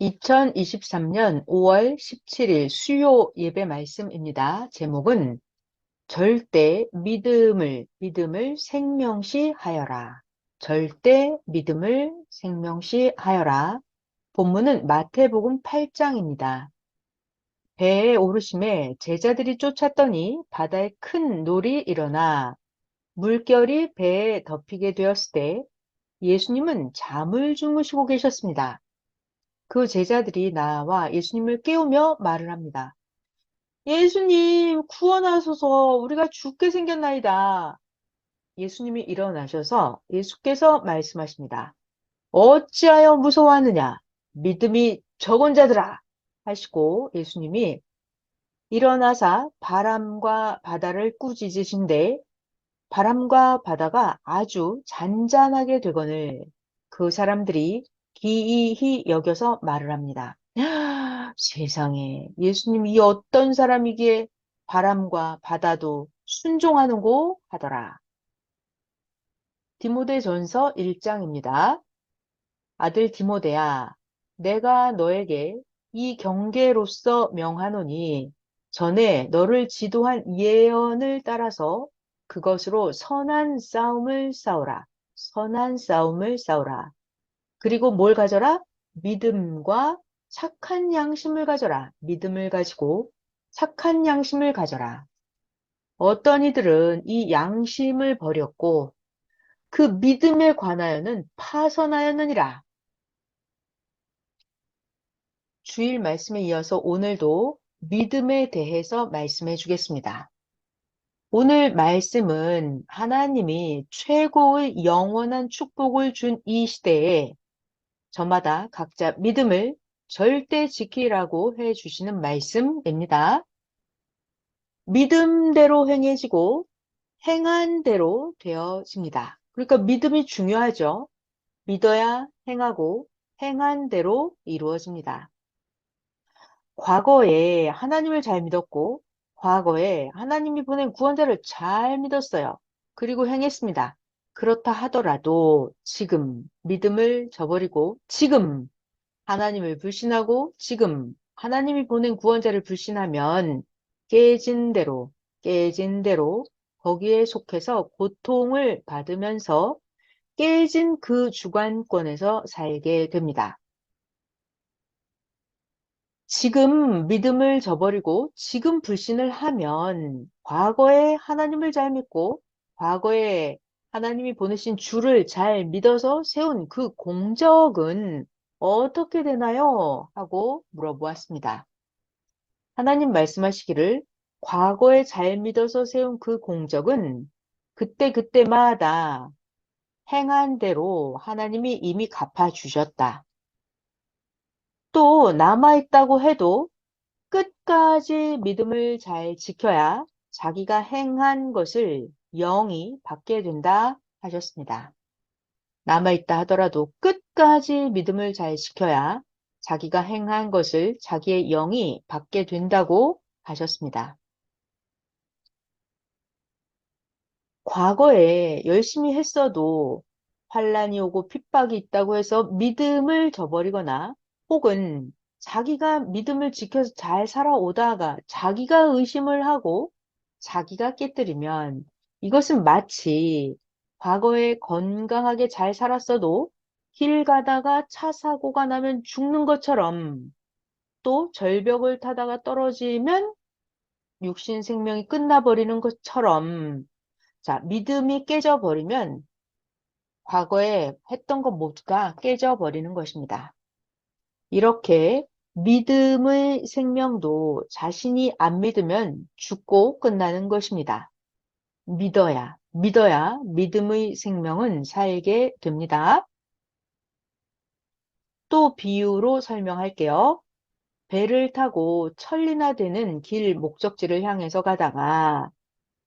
2023년 5월 17일 수요 예배 말씀입니다. 제목은 절대 믿음을 생명시 하여라. 절대 믿음을 생명시 하여라. 본문은 마태복음 8장입니다. 배에 오르심에 제자들이 쫓았더니 바다에 큰 놀이 일어나 물결이 배에 덮이게 되었을 때 예수님은 잠을 주무시고 계셨습니다. 그 제자들이 나와 예수님을 깨우며 말을 합니다. 예수님, 구원하소서, 우리가 죽게 생겼나이다. 예수님이 일어나셔서 예수께서 말씀하십니다. 어찌하여 무서워하느냐? 믿음이 적은 자들아! 하시고 예수님이 일어나사 바람과 바다를 꾸짖으신데 바람과 바다가 아주 잔잔하게 되거늘 그 사람들이 기이히 여겨서 말을 합니다. 세상에 예수님이 어떤 사람이기에 바람과 바다도 순종하는고 하더라. 디모데전서 1장입니다. 아들 디모데야, 내가 너에게 이 경계로서 명하노니 전에 너를 지도한 예언을 따라서 그것으로 선한 싸움을 싸우라. 선한 싸움을 싸우라. 그리고 뭘 가져라? 믿음과 착한 양심을 가져라. 믿음을 가지고 착한 양심을 가져라. 어떤 이들은 이 양심을 버렸고 그 믿음에 관하여는 파선하였느니라. 주일 말씀에 이어서 오늘도 믿음에 대해서 말씀해 주겠습니다. 오늘 말씀은 하나님이 최고의 영원한 축복을 준 이 시대에 저마다 각자 믿음을 절대 지키라고 해 주시는 말씀입니다. 믿음대로 행해지고 행한 대로 되어집니다. 그러니까 믿음이 중요하죠. 믿어야 행하고 행한 대로 이루어집니다. 과거에 하나님을 잘 믿었고 과거에 하나님이 보낸 구원자를 잘 믿었어요. 그리고 행했습니다. 그렇다 하더라도 지금 믿음을 저버리고 지금 하나님을 불신하고 지금 하나님이 보낸 구원자를 불신하면 깨진 대로 거기에 속해서 고통을 받으면서 깨진 그 주관권에서 살게 됩니다. 지금 믿음을 저버리고 지금 불신을 하면 과거에 하나님을 잘 믿고 과거에 하나님이 보내신 주를 잘 믿어서 세운 그 공적은 어떻게 되나요? 하고 물어보았습니다. 하나님 말씀하시기를 과거에 잘 믿어서 세운 그 공적은 그때그때마다 행한 대로 하나님이 이미 갚아주셨다. 또 남아있다고 해도 끝까지 믿음을 잘 지켜야 자기가 행한 것을 영이 받게 된다 하셨습니다. 남아있다 하더라도 끝까지 믿음을 잘 지켜야 자기가 행한 것을 자기의 영이 받게 된다고 하셨습니다. 과거에 열심히 했어도 환란이 오고 핍박이 있다고 해서 믿음을 저버리거나 혹은 자기가 믿음을 지켜서 잘 살아오다가 자기가 의심을 하고 자기가 깨뜨리면 이것은 마치 과거에 건강하게 잘 살았어도 길 가다가 차 사고가 나면 죽는 것처럼 또 절벽을 타다가 떨어지면 육신 생명이 끝나버리는 것처럼 자, 믿음이 깨져버리면 과거에 했던 것 모두가 깨져버리는 것입니다. 이렇게 믿음의 생명도 자신이 안 믿으면 죽고 끝나는 것입니다. 믿어야 믿음의 생명은 살게 됩니다. 또 비유로 설명할게요. 배를 타고 천리나 되는 길 목적지를 향해서 가다가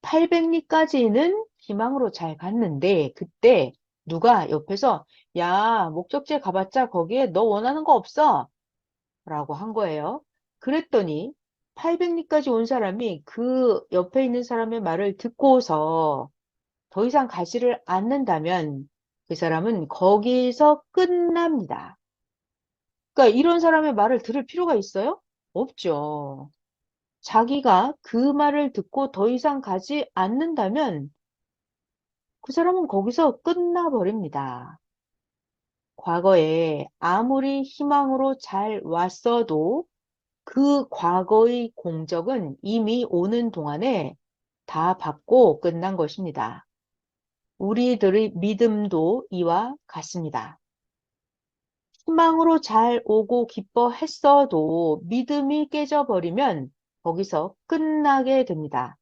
800리까지는 희망으로 잘 갔는데 그때 누가 옆에서 야, 목적지에 가봤자 거기에 너 원하는 거 없어 라고 한 거예요. 그랬더니 800리까지 온 사람이 그 옆에 있는 사람의 말을 듣고서 더 이상 가지를 않는다면 그 사람은 거기서 끝납니다. 그러니까 이런 사람의 말을 들을 필요가 있어요? 없죠. 자기가 그 말을 듣고 더 이상 가지 않는다면 그 사람은 거기서 끝나버립니다. 과거에 아무리 희망으로 잘 왔어도 그 과거의 공적은 이미 오는 동안에 다 받고 끝난 것입니다. 우리들의 믿음도 이와 같습니다. 희망으로 잘 오고 기뻐했어도 믿음이 깨져버리면 거기서 끝나게 됩니다.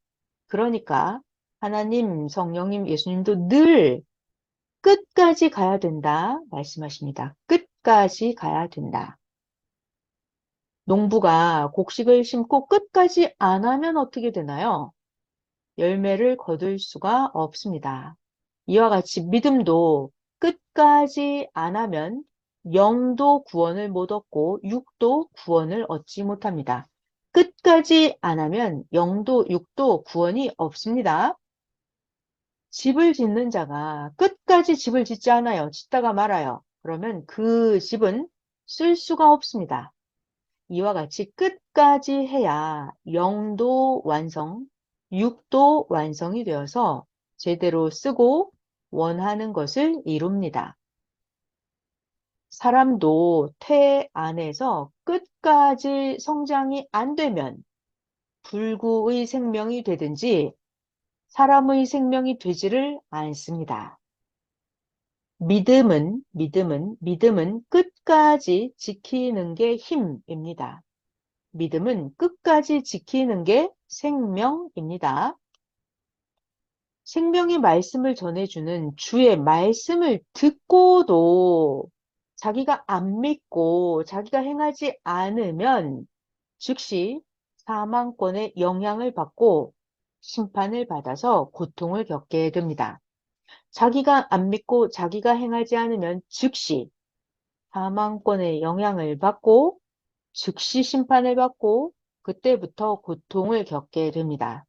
그러니까 하나님, 성령님, 예수님도 늘 끝까지 가야 된다 말씀하십니다. 끝까지 가야 된다. 농부가 곡식을 심고 끝까지 안 하면 어떻게 되나요? 열매를 거둘 수가 없습니다. 이와 같이 믿음도 끝까지 안 하면 영도 구원을 못 얻고 육도 구원을 얻지 못합니다. 끝까지 안 하면 영도 육도 구원이 없습니다. 집을 짓는 자가 끝까지 집을 짓지 않아요. 짓다가 말아요. 그러면 그 집은 쓸 수가 없습니다. 이와 같이 끝까지 해야 영도 완성, 육도 완성이 되어서 제대로 쓰고 원하는 것을 이룹니다. 사람도 태 안에서 끝까지 성장이 안 되면 불구의 생명이 되든지 사람의 생명이 되지를 않습니다. 믿음은 끝까지 지키는 게 힘입니다. 믿음은 끝까지 지키는 게 생명입니다. 생명의 말씀을 전해주는 주의 말씀을 듣고도 자기가 안 믿고 자기가 행하지 않으면 즉시 사망권의 영향을 받고 심판을 받아서 고통을 겪게 됩니다. 자기가 안 믿고 자기가 행하지 않으면 즉시 사망권의 영향을 받고 즉시 심판을 받고 그때부터 고통을 겪게 됩니다.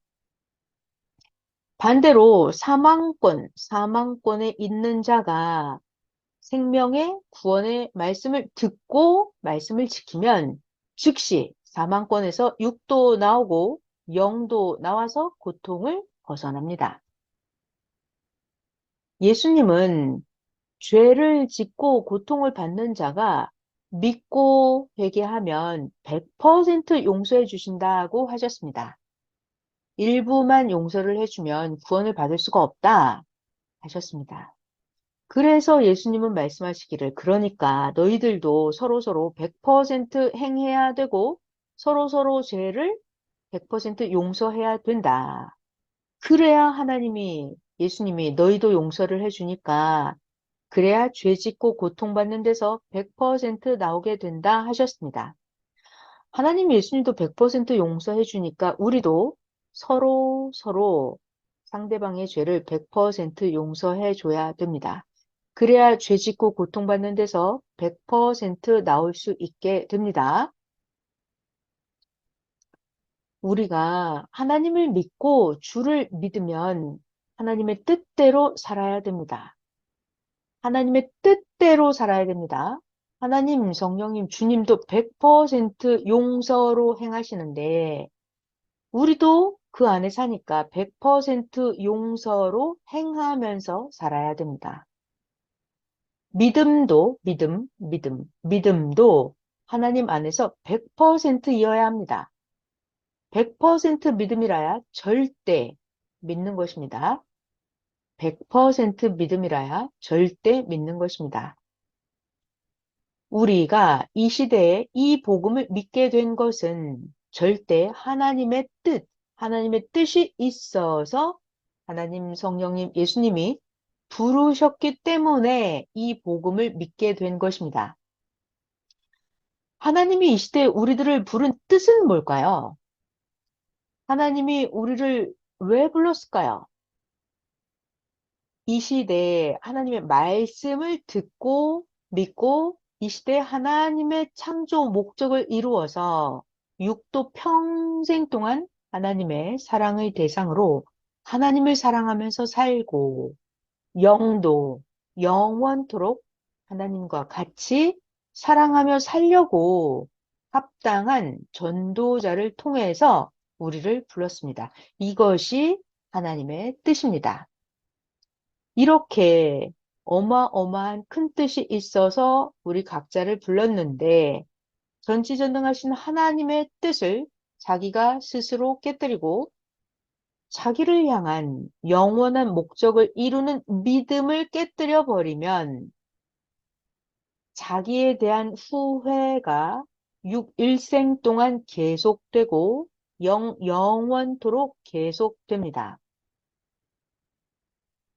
반대로 사망권에 있는 자가 생명의 구원의 말씀을 듣고 말씀을 지키면 즉시 사망권에서 육도 나오고 영도 나와서 고통을 벗어납니다. 예수님은 죄를 짓고 고통을 받는 자가 믿고 회개하면 100% 용서해 주신다고 하셨습니다. 일부만 용서를 해주면 구원을 받을 수가 없다 하셨습니다. 그래서 예수님은 말씀하시기를 그러니까 너희들도 서로서로 100% 행해야 되고 서로서로 죄를 100% 용서해야 된다. 그래야 예수님이 너희도 용서를 해주니까 그래야 죄 짓고 고통받는 데서 100% 나오게 된다 하셨습니다. 하나님 예수님도 100% 용서해 주니까 우리도 서로 상대방의 죄를 100% 용서해 줘야 됩니다. 그래야 죄 짓고 고통받는 데서 100% 나올 수 있게 됩니다. 우리가 하나님을 믿고 주를 믿으면 하나님의 뜻대로 살아야 됩니다. 하나님의 뜻대로 살아야 됩니다. 하나님, 성령님, 주님도 100% 용서로 행하시는데 우리도 그 안에 사니까 100% 용서로 행하면서 살아야 됩니다. 믿음도 하나님 안에서 100%이어야 합니다. 100% 믿음이라야 절대 믿는 것입니다. 100% 믿음이라야 절대 믿는 것입니다. 우리가 이 시대에 이 복음을 믿게 된 것은 절대 하나님의 뜻이 있어서 하나님, 성령님, 예수님이 부르셨기 때문에 이 복음을 믿게 된 것입니다. 하나님이 이 시대에 우리들을 부른 뜻은 뭘까요? 하나님이 우리를 왜 불렀을까요? 이 시대에 하나님의 말씀을 듣고 믿고 이 시대에 하나님의 창조 목적을 이루어서 육도 평생 동안 하나님의 사랑의 대상으로 하나님을 사랑하면서 살고 영도 영원토록 하나님과 같이 사랑하며 살려고 합당한 전도자를 통해서 우리를 불렀습니다. 이것이 하나님의 뜻입니다. 이렇게 어마어마한 큰 뜻이 있어서 우리 각자를 불렀는데 전지전능하신 하나님의 뜻을 자기가 스스로 깨뜨리고 자기를 향한 영원한 목적을 이루는 믿음을 깨뜨려 버리면 자기에 대한 후회가 일생 동안 계속되고 영원토록 계속됩니다.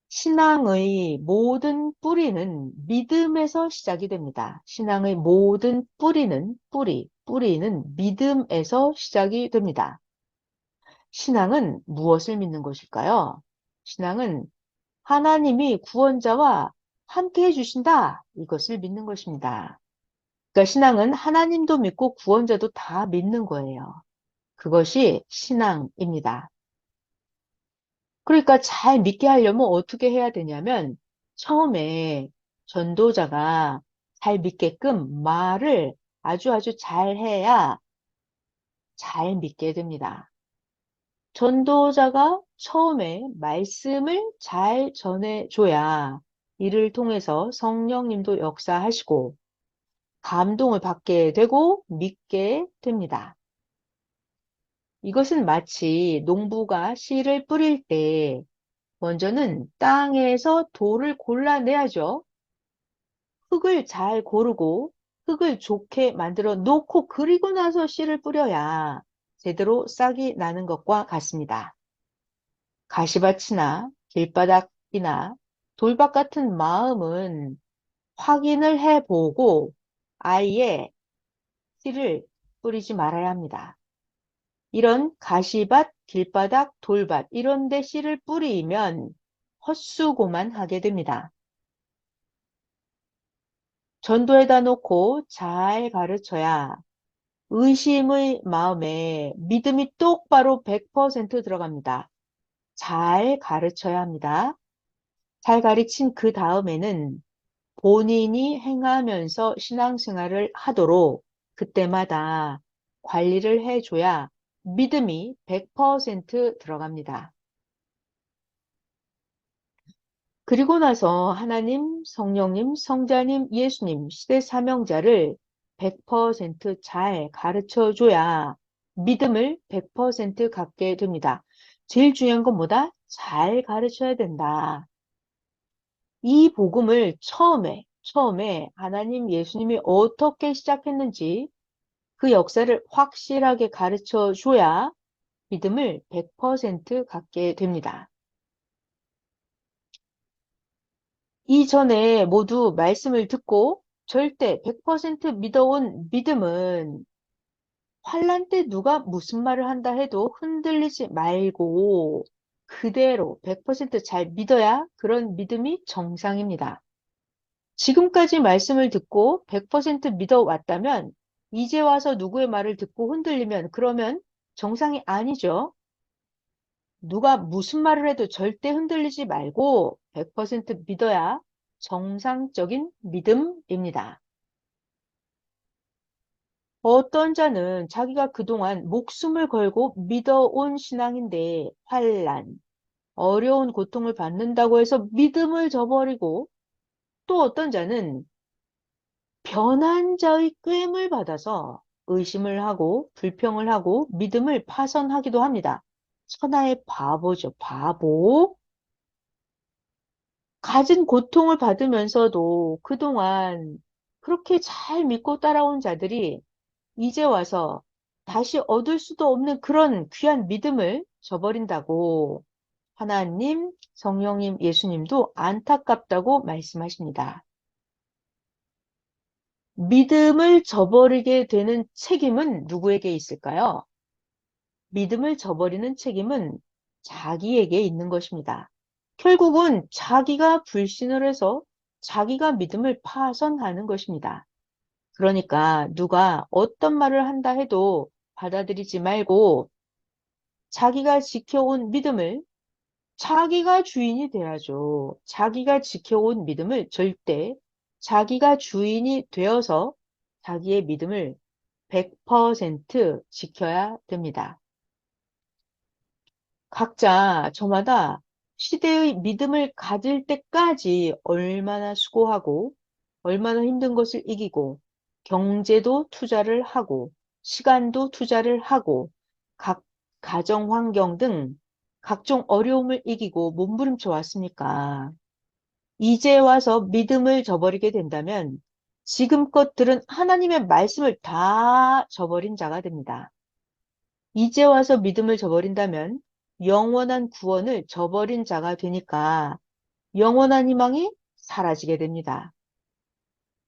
신앙의 모든 뿌리는 믿음에서 시작이 됩니다. 신앙의 모든 뿌리는 믿음에서 시작이 됩니다. 신앙은 무엇을 믿는 것일까요? 신앙은 하나님이 구원자와 함께 해주신다. 이것을 믿는 것입니다. 그러니까 신앙은 하나님도 믿고 구원자도 다 믿는 거예요. 그것이 신앙입니다. 그러니까 잘 믿게 하려면 어떻게 해야 되냐면 처음에 전도자가 잘 믿게끔 말을 아주 잘 해야 잘 믿게 됩니다. 전도자가 처음에 말씀을 잘 전해줘야 이를 통해서 성령님도 역사하시고 감동을 받게 되고 믿게 됩니다. 이것은 마치 농부가 씨를 뿌릴 때 먼저는 땅에서 돌을 골라내야죠. 흙을 잘 고르고 흙을 좋게 만들어 놓고 그리고 나서 씨를 뿌려야 제대로 싹이 나는 것과 같습니다. 가시밭이나 길바닥이나 돌밭 같은 마음은 확인을 해보고 아예 씨를 뿌리지 말아야 합니다. 이런 가시밭, 길바닥, 돌밭 이런 데 씨를 뿌리면 헛수고만 하게 됩니다. 전도에다 놓고 잘 가르쳐야 의심의 마음에 믿음이 똑바로 100% 들어갑니다. 잘 가르쳐야 합니다. 잘 가르친 그 다음에는 본인이 행하면서 신앙생활을 하도록 그때마다 관리를 해줘야 믿음이 100% 들어갑니다. 그리고 나서 하나님, 성령님, 성자님, 예수님, 시대 사명자를 100%잘 가르쳐줘야 믿음을 100% 갖게 됩니다. 제일 중요한 건 뭐다? 잘 가르쳐야 된다. 이 복음을 처음에 하나님 예수님이 어떻게 시작했는지 그 역사를 확실하게 가르쳐 줘야 믿음을 100% 갖게 됩니다. 이전에 모두 말씀을 듣고 절대 100% 믿어온 믿음은 환난 때 누가 무슨 말을 한다 해도 흔들리지 말고 그대로 100%잘 믿어야 그런 믿음이 정상입니다. 지금까지 말씀을 듣고 100% 믿어왔다면 이제 와서 누구의 말을 듣고 흔들리면 그러면 정상이 아니죠. 누가 무슨 말을 해도 절대 흔들리지 말고 100% 믿어야 정상적인 믿음입니다. 어떤 자는 자기가 그동안 목숨을 걸고 믿어온 신앙인데 환난, 어려운 고통을 받는다고 해서 믿음을 저버리고 또 어떤 자는 변한 자의 꾀임을 받아서 의심을 하고 불평을 하고 믿음을 파선하기도 합니다. 천하의 바보죠, 바보. 가진 고통을 받으면서도 그동안 그렇게 잘 믿고 따라온 자들이 이제 와서 다시 얻을 수도 없는 그런 귀한 믿음을 저버린다고 하나님, 성령님, 예수님도 안타깝다고 말씀하십니다. 믿음을 저버리게 되는 책임은 누구에게 있을까요? 믿음을 저버리는 책임은 자기에게 있는 것입니다. 결국은 자기가 불신을 해서 자기가 믿음을 파선하는 것입니다. 그러니까 누가 어떤 말을 한다 해도 받아들이지 말고 자기가 지켜온 믿음을 자기가 주인이 돼야죠. 자기가 지켜온 믿음을 절대 자기가 주인이 되어서 자기의 믿음을 100% 지켜야 됩니다. 각자 저마다 시대의 믿음을 가질 때까지 얼마나 수고하고 얼마나 힘든 것을 이기고 경제도 투자를 하고 시간도 투자를 하고 각 가정 환경 등 각종 어려움을 이기고 몸부림쳐 왔습니까? 이제 와서 믿음을 저버리게 된다면 지금껏 들은 하나님의 말씀을 다 저버린 자가 됩니다. 이제 와서 믿음을 저버린다면 영원한 구원을 저버린 자가 되니까 영원한 희망이 사라지게 됩니다.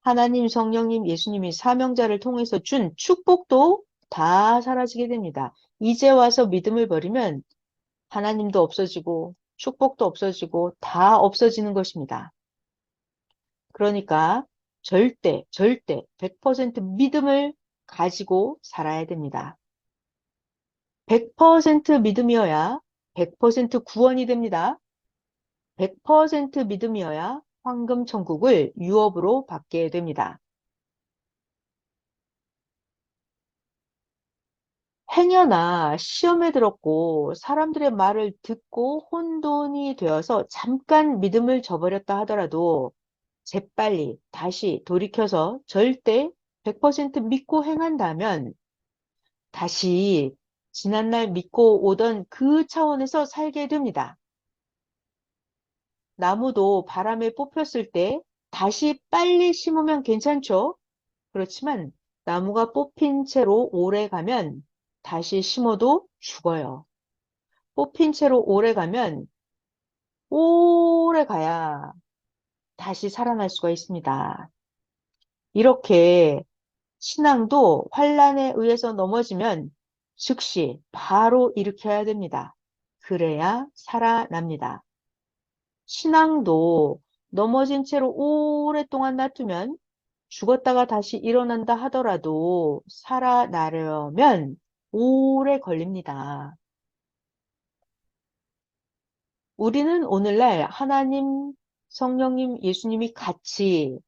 하나님, 성령님, 예수님이 사명자를 통해서 준 축복도 다 사라지게 됩니다. 이제 와서 믿음을 버리면 하나님도 없어지고 축복도 없어지고 다 없어지는 것입니다. 그러니까 절대 100% 믿음을 가지고 살아야 됩니다. 100% 믿음이어야 100% 구원이 됩니다. 100% 믿음이어야 황금 천국을 유업으로 받게 됩니다. 행여나 시험에 들었고 사람들의 말을 듣고 혼돈이 되어서 잠깐 믿음을 저버렸다 하더라도 재빨리 다시 돌이켜서 절대 100% 믿고 행한다면 다시 지난날 믿고 오던 그 차원에서 살게 됩니다. 나무도 바람에 뽑혔을 때 다시 빨리 심으면 괜찮죠? 그렇지만 나무가 뽑힌 채로 오래 가면 다시 심어도 죽어요. 뽑힌 채로 오래 가면 오래 가야 다시 살아날 수가 있습니다. 이렇게 신앙도 환란에 의해서 넘어지면 즉시 바로 일으켜야 됩니다. 그래야 살아납니다. 신앙도 넘어진 채로 오랫동안 놔두면 죽었다가 다시 일어난다 하더라도 살아나려면 오래 걸립니다. 우리는 오늘날 하나님, 성령님, 예수님이 같이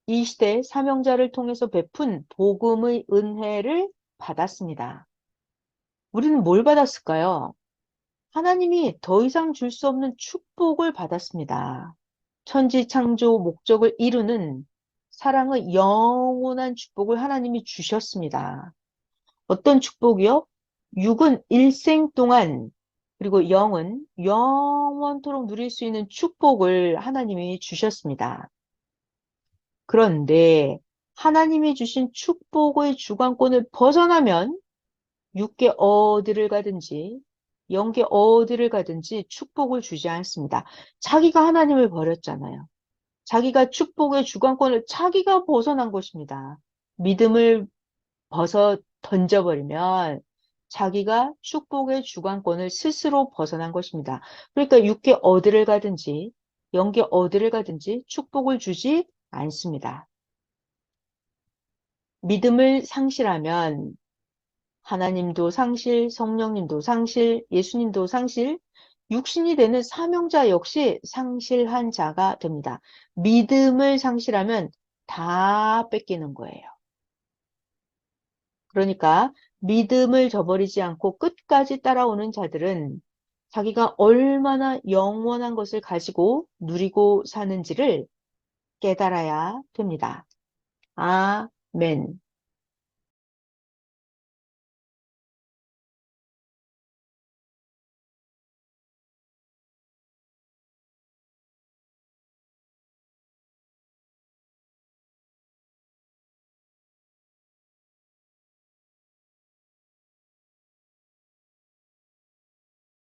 이 시대 사명자를 통해서 베푼 복음의 은혜를 받았습니다. 우리는 뭘 받았을까요? 하나님이 더 이상 줄 수 없는 축복을 받았습니다. 천지 창조 목적을 이루는 사랑의 영원한 축복을 하나님이 주셨습니다. 어떤 축복이요? 육은 일생 동안 그리고 영은 영원토록 누릴 수 있는 축복을 하나님이 주셨습니다. 그런데 하나님이 주신 축복의 주관권을 벗어나면 육계 어디를 가든지 영계 어디를 가든지 축복을 주지 않습니다. 자기가 하나님을 버렸잖아요. 자기가 축복의 주관권을 자기가 벗어난 것입니다. 믿음을 던져버리면 자기가 축복의 주관권을 스스로 벗어난 것입니다. 그러니까 육계 어디를 가든지 영계 어디를 가든지 축복을 주지 않습니다. 믿음을 상실하면 하나님도 상실, 성령님도 상실, 예수님도 상실, 육신이 되는 사명자 역시 상실한 자가 됩니다. 믿음을 상실하면 다 뺏기는 거예요. 그러니까 믿음을 저버리지 않고 끝까지 따라오는 자들은 자기가 얼마나 영원한 것을 가지고 누리고 사는지를 깨달아야 됩니다. 아멘.